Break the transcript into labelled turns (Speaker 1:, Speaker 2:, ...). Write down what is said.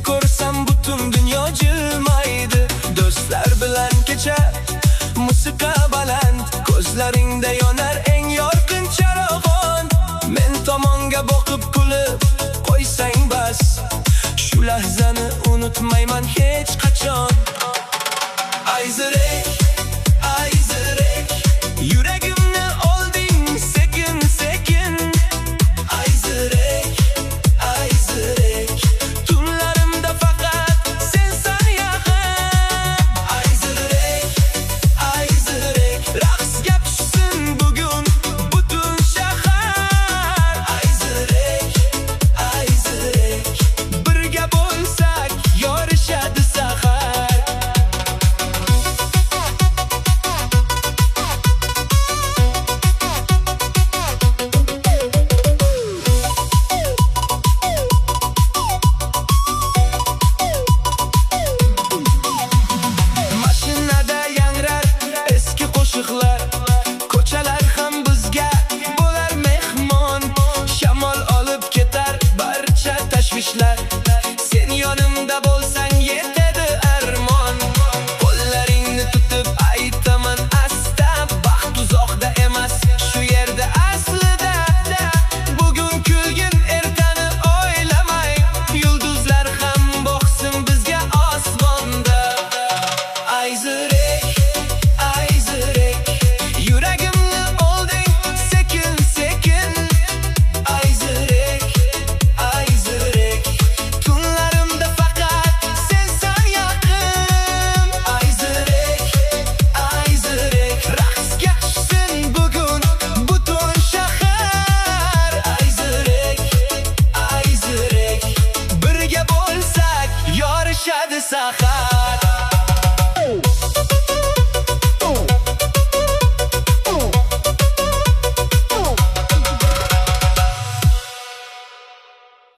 Speaker 1: ko'rsam butun dunyo jilmaydi. Do'stlar bilan kecha musiqa baland, ko'zlaringda yonar eng yorqin charog'on. Men tomonga boqib kulib qo'ysang bas, shu lahzani unutmayman hech qachon. Ayzirek, ayzirek, yuragimni olding sekin sekin. Ayzirek, ayzirek, tunlarimda faqat sensan yaqin. Ayzirek, ayzirek, raqsga tushsin bugun butun shahar. Ayzirek, ayzirek, birga bo'lsak yorishadi sahar. Ko'chalar ham bizga bo'lar mehmon, shamol olib ketar barcha tashvishlar. Sen yonimda bo'lsang yetadi armon. Qo'llaringni tutib aytaman asta, baxt uzoqda emas, shu yerda aslida. Bugun kulgin ertani o'ylamay, yulduzlar ham boqsin bizga osmonda. Ayzirek, ayzirek, yuragimni olding sekin sekin. Ayzirek, ayzirek, tunlarimda faqat sensan yaqin. Ayzirek, ayzirek, raqsga tushsin bugun butun shahar. Ayzirek, ayzirek, birga bo'lsak yorishadi sahar.